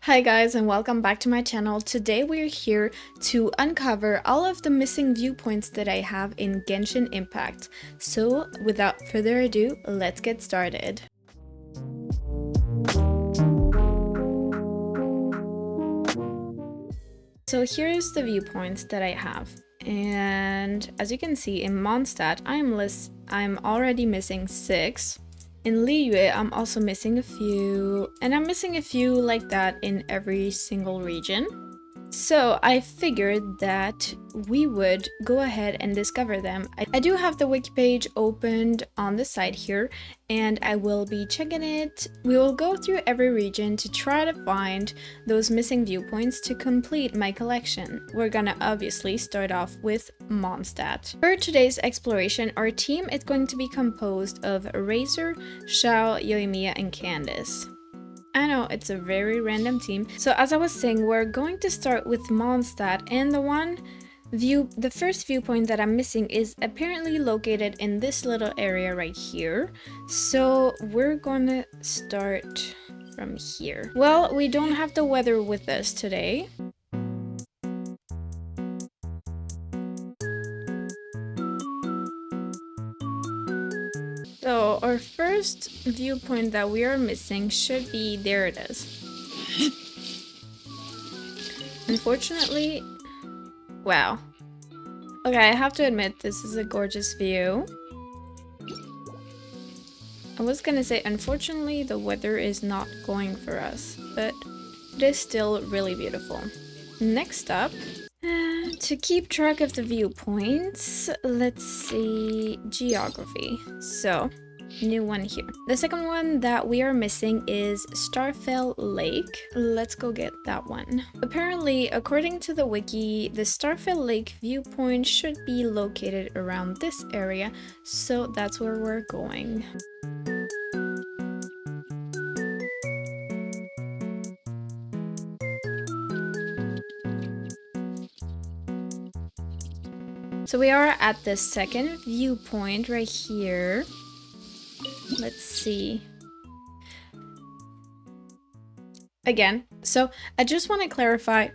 Hi guys and welcome back to my channel. Today we're here to uncover all of the missing viewpoints that I have in Genshin Impact. So without further ado, let's get started. So here's the viewpoints that I have. And as you can see in Mondstadt, I'm already missing 6. In Liyue, I'm also missing a few, and I'm missing a few like that in every single region. So I figured that we would go ahead and discover them. I do have the wiki page opened on the side here, and I will be checking it. We will go through every region to try to find those missing viewpoints to complete my collection. We're gonna obviously start off with Mondstadt. For today's exploration, our team is going to be composed of Razor, Xiao, Yoimiya, and Candice. I know, it's a very random team. So as I was saying, we're going to start with Mondstadt, and the first viewpoint that I'm missing is apparently located in this little area right here. So we're gonna start from here. Well, we don't have the weather with us today. So our first viewpoint that we are missing should be, there it is. Unfortunately, wow. Okay, I have to admit, this is a gorgeous view. I was gonna say, unfortunately, the weather is not going for us, but it is still really beautiful. Next up, to keep track of the viewpoints, let's see, geography. So, new one here. The second one that we are missing is Starfell Lake. Let's go get that one. Apparently, according to the wiki, the Starfell Lake viewpoint should be located around this area, so that's where we're going. So we are at the second viewpoint right here. Let's see. Again, so I just want to clarify.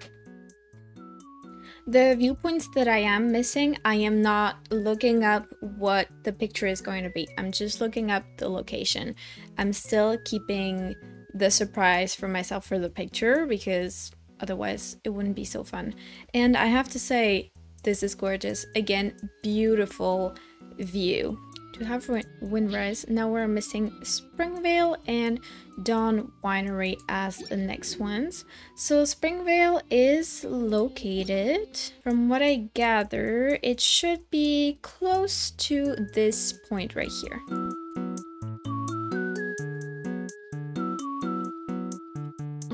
The viewpoints that I am missing, I am not looking up what the picture is going to be. I'm just looking up the location. I'm still keeping the surprise for myself for the picture because otherwise it wouldn't be so fun. And I have to say, this is gorgeous. Again, beautiful view. To have Windrise, now we're missing Springvale and Dawn Winery as the next ones. So Springvale is located, from what I gather, it should be close to this point right here.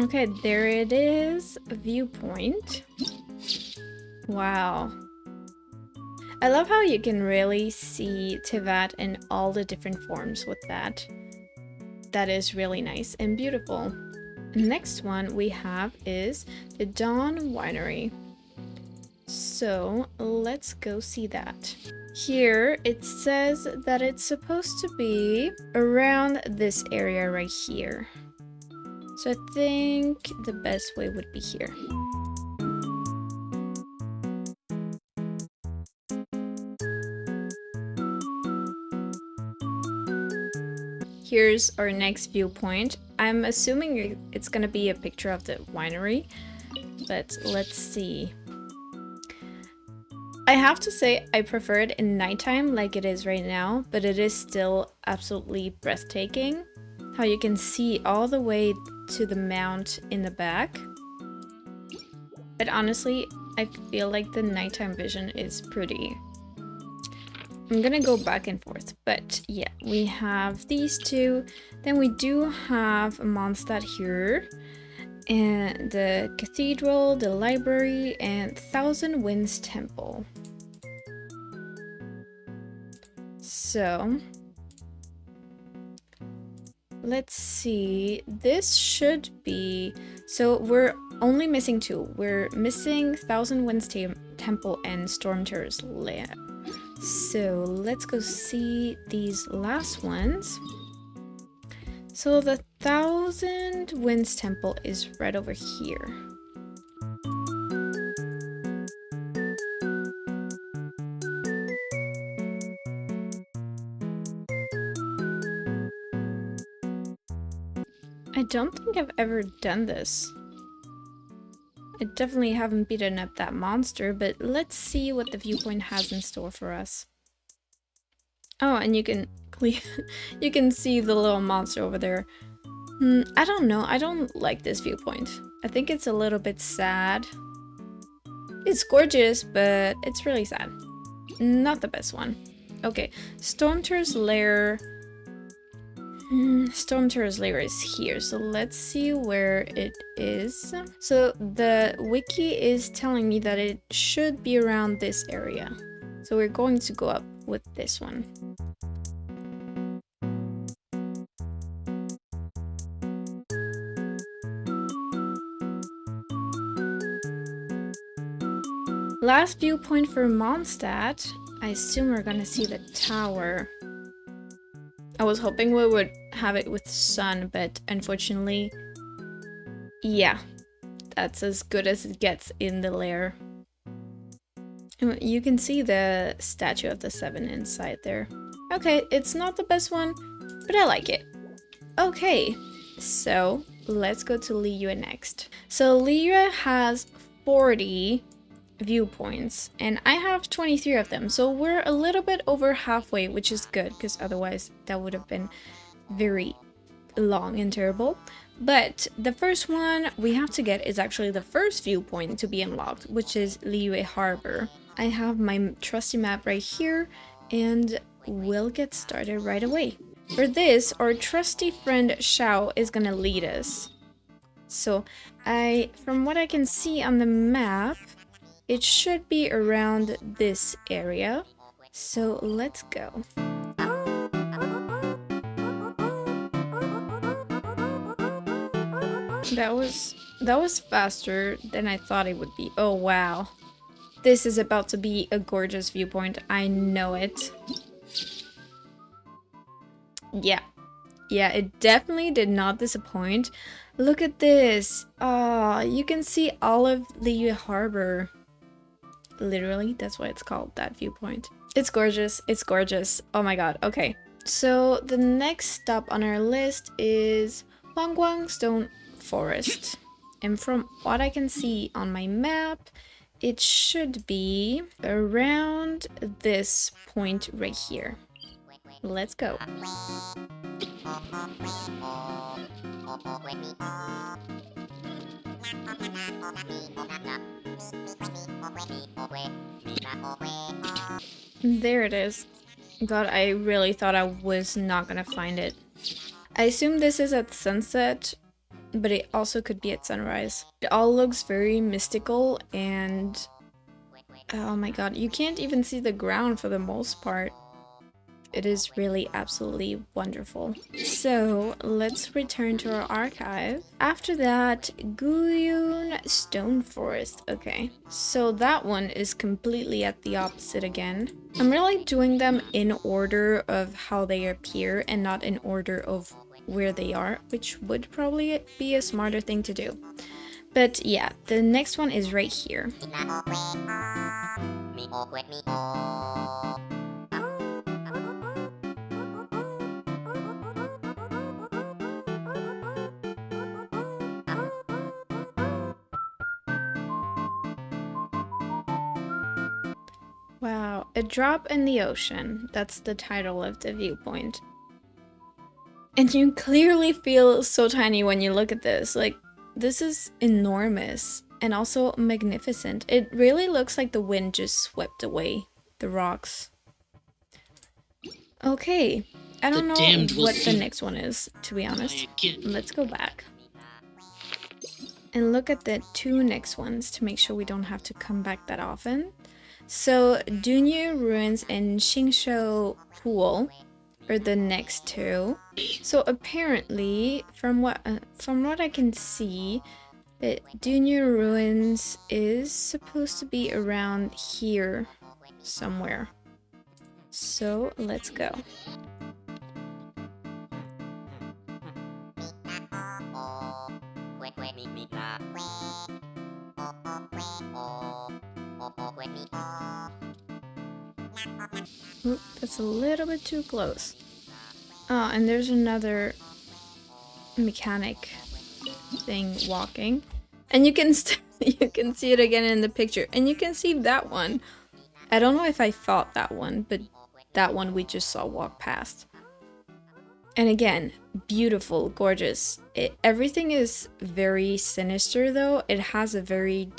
Okay, there it is, viewpoint. Wow. I love how you can really see Teyvat in all the different forms with that. That is really nice and beautiful. Next one we have is the Dawn Winery. So let's go see that. Here it says that it's supposed to be around this area right here. So I think the best way would be here. Here's our next viewpoint. I'm assuming it's gonna be a picture of the winery, but let's see. I have to say I prefer it in nighttime like it is right now, but it is still absolutely breathtaking. How you can see all the way to the mount in the back. But honestly, I feel like the nighttime vision is pretty. I'm gonna go back and forth, but yeah, we have these two. Then we do have Mondstadt here, and the cathedral, the library, and Thousand Winds Temple. So let's see, this should be, so we're only missing 2. We're missing Thousand Winds Temple and Storm Terror's Lair. So let's go see these last ones. So the Thousand Winds Temple is right over here. I don't think I've ever done this. I definitely haven't beaten up that monster, but let's see what the viewpoint has in store for us. Oh, and you can you can see the little monster over there. I don't know. I don't like this viewpoint. I think it's a little bit sad. It's gorgeous, but it's really sad. Not the best one. Okay, Stormterror's lair. Stormterror's lair is here, so let's see where it is. So the wiki is telling me that it should be around this area. So we're going to go up with this one. Last viewpoint for Mondstadt. I assume we're gonna see the tower. I was hoping we would have it with sun, but unfortunately, yeah, that's as good as it gets in the lair. You can see the statue of the seven inside there. Okay, it's not the best one, but I like it. Okay, so let's go to Liyue next. So Liyue has 40 viewpoints, and I have 23 of them, so we're a little bit over halfway, which is good, because otherwise that would have been very long and terrible. But the first one we have to get is actually the first viewpoint to be unlocked, which is Liyue Harbor. I have my trusty map right here, and we'll get started right away. For this, our trusty friend Xiao is gonna lead us. So from what I can see on the map, it should be around this area, so let's go. That was faster than I thought it would be. Oh wow. This is about to be a gorgeous viewpoint. I know it. Yeah. Yeah, it definitely did not disappoint. Look at this. You can see all of Liyue Harbor. Literally, that's why it's called that viewpoint. It's gorgeous. It's gorgeous. Oh my god. Okay. So the next stop on our list is Huangguang Stone Forest. And from what I can see on my map, it should be around this point right here. Let's go. There it is. God, I really thought I was not gonna find it. I assume this is at sunset, but it also could be at sunrise. It all looks very mystical, and oh my god, you can't even see the ground for the most part. It is really absolutely wonderful. So let's return to our archive. After that, Guyun Stone Forest. Okay, so that one is completely at the opposite again. I'm really doing them in order of how they appear and not in order of where they are, which would probably be a smarter thing to do. But yeah, the next one is right here. Wow, a drop in the ocean. That's the title of the viewpoint. And you clearly feel so tiny when you look at this. Like, this is enormous and also magnificent. It really looks like the wind just swept away the rocks. Okay, I don't know what the next one is, to be honest. Let's go back and look at the two next ones to make sure we don't have to come back that often. So Dunyu Ruins and Xingshou Pool are the next two. So apparently, from what I can see, that Dunyu Ruins is supposed to be around here somewhere. So let's go. Oop, that's a little bit too close. Oh, and there's another mechanic thing walking. And you can you can see it again in the picture. And you can see that one. I don't know if I fought that one, but that one we just saw walk past. And again, beautiful, gorgeous. Everything is very sinister though. It has a very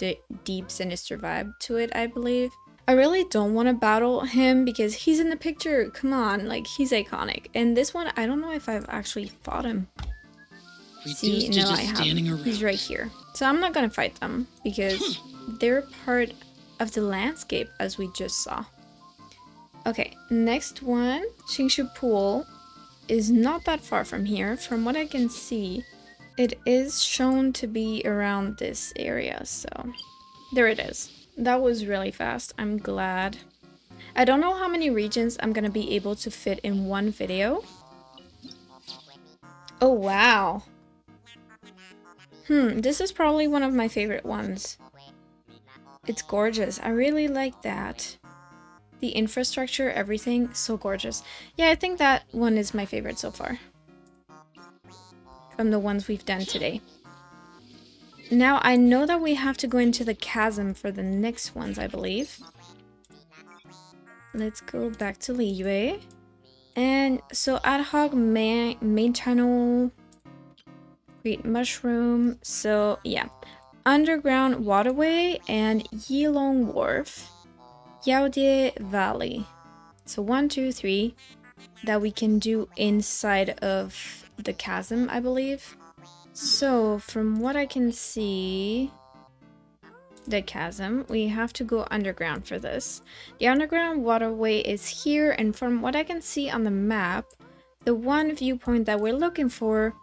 deep, sinister vibe to it, I believe. I really don't want to battle him because he's in the picture. Come on, like he's iconic. And this one, I don't know if I've actually fought him. See, no, I haven't. He's right here. So I'm not gonna fight them because they're part of the landscape as we just saw. Okay, next one, Qingshu Pool is not that far from here. From what I can see, it is shown to be around this area, so there it is. That was really fast. I'm glad. I don't know how many regions I'm gonna be able to fit in one video. Oh, wow. This is probably one of my favorite ones. It's gorgeous. I really like that. The infrastructure, everything, so gorgeous. Yeah, I think that one is my favorite so far. From the ones we've done today. Now, I know that we have to go into the chasm for the next ones, I believe. Let's go back to Liyue. And so ad hoc main channel, Great Mushroom. So yeah, Underground Waterway and Yilong Wharf, Yaodie Valley. So 1, 2, 3 that we can do inside of the chasm, I believe. So from what I can see, the chasm, we have to go underground for this. The underground waterway is here, and from what I can see on the map, the one viewpoint that we're looking for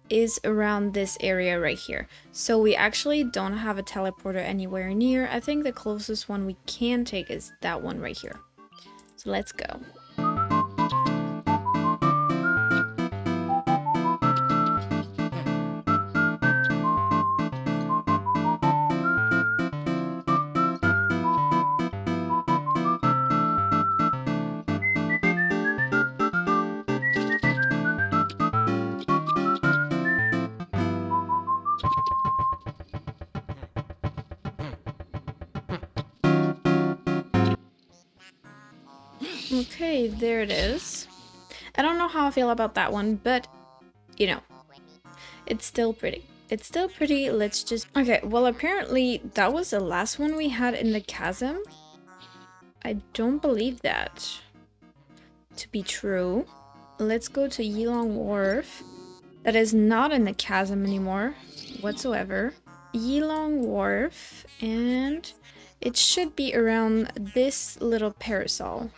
is around this area right here. So we actually don't have a teleporter anywhere near. I think the closest one we can take is that one right here. So let's go. Okay, there it is. I don't know how I feel about that one, but you know, it's still pretty. It's still pretty. Let's just... Okay, well, apparently that was the last one we had in the chasm. I don't believe that to be true. Let's go to Yilong Wharf. That is not in the chasm anymore whatsoever. Yilong Wharf, and it should be around this little parasol.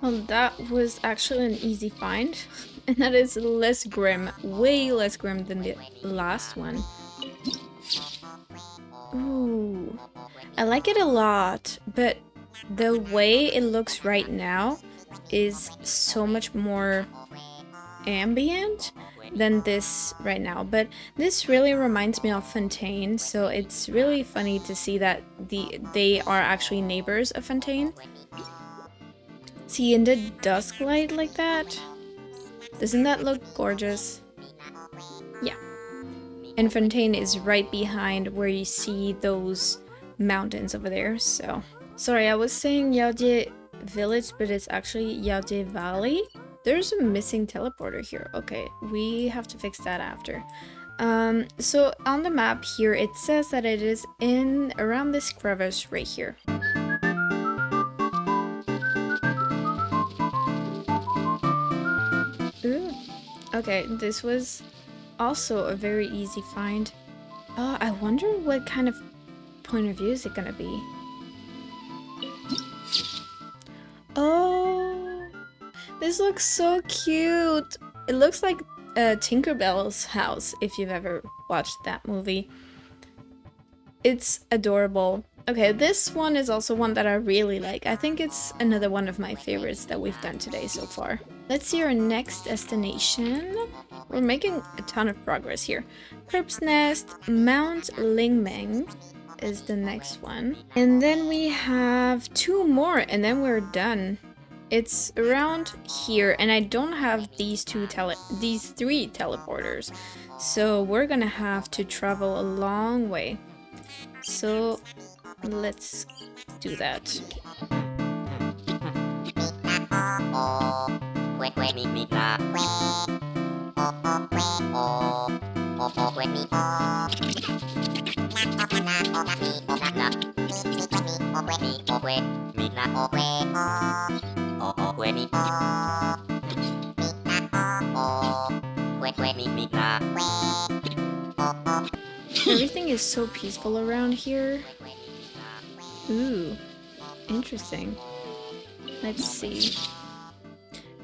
Well, that was actually an easy find. And that is less grim, way less grim than the last one. Ooh, I like it a lot, but the way it looks right now is so much more ambient than this right now. But this really reminds me of Fontaine, so it's really funny to see that they are actually neighbors of Fontaine. See, in the dusk light like that, doesn't that look gorgeous? Yeah. And Fontaine is right behind where you see those mountains over there, so... Sorry, I was saying Yaodie Village, but it's actually Yaodie Valley. There's a missing teleporter here. Okay, we have to fix that after. So on the map here, it says that it is in around this crevice right here. Ooh. Okay, this was also a very easy find. I wonder what kind of point of view is it gonna be? Oh, this looks so cute. It looks like Tinkerbell's house, if you've ever watched that movie. It's adorable. Okay, this one is also one that I really like. I think it's another one of my favorites that we've done today so far. Let's see our next destination. We're making a ton of progress here. Perp's Nest, Mount Lingmeng is the next one. And then we have 2 more and then we're done. It's around here and I don't have these 3 teleporters. So we're gonna have to travel a long way. So let's do that. Everything is so peaceful around here. Ooh, interesting. Let's see.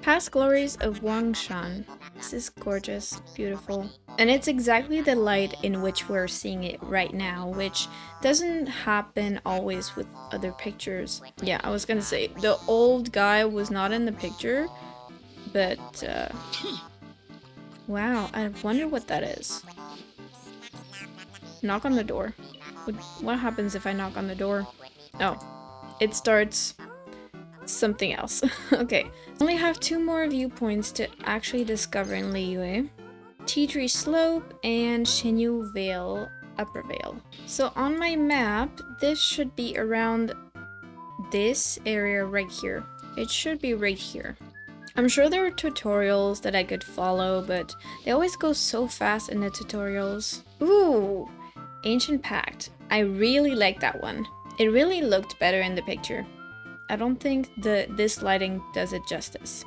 Past Glories of Wangshan. This is gorgeous, beautiful. And it's exactly the light in which we're seeing it right now, which doesn't happen always with other pictures. Yeah, I was gonna say, the old guy was not in the picture, but wow, I wonder what that is. Knock on the door. What happens if I knock on the door? Oh, it starts something else. Okay, only have 2 more viewpoints to actually discover in Liyue. Tea Tree Slope and Shinyu Vale, Upper Vale. So on my map, this should be around this area right here. It should be right here. I'm sure there are tutorials that I could follow, but they always go so fast in the tutorials. Ooh, Ancient Pact. I really like that one. It really looked better in the picture. I don't think this lighting does it justice.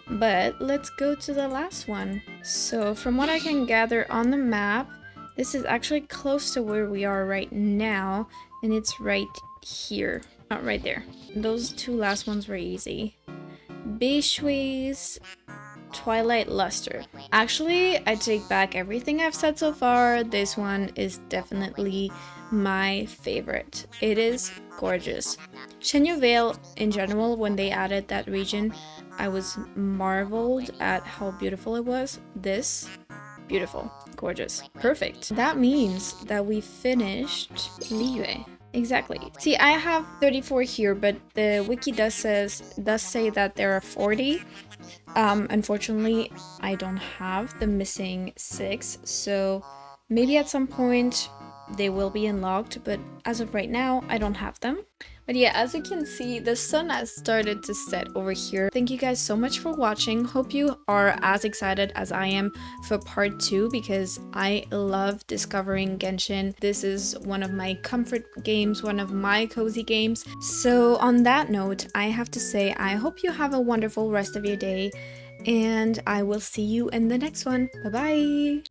But let's go to the last one. So from what I can gather on the map, this is actually close to where we are right now, and it's right here. Not right there. Those 2 last ones were easy. Bishui's Twilight Luster. Actually, I take back everything I've said so far. This one is definitely my favorite. It is gorgeous. Shinyu Vale in general, when they added that region, I was marveled at how beautiful it was. This, beautiful, gorgeous, perfect. That means that we finished Liyue. Exactly. See, I have 34 here, but the wiki does say that there are 40. Unfortunately, I don't have the missing 6, so maybe at some point they will be unlocked, but as of right now, I don't have them. But yeah, as you can see, the sun has started to set over here. Thank you guys so much for watching. Hope you are as excited as I am for part 2 because I love discovering Genshin. This is one of my comfort games, one of my cozy games. So on that note, I have to say I hope you have a wonderful rest of your day and I will see you in the next one. Bye bye!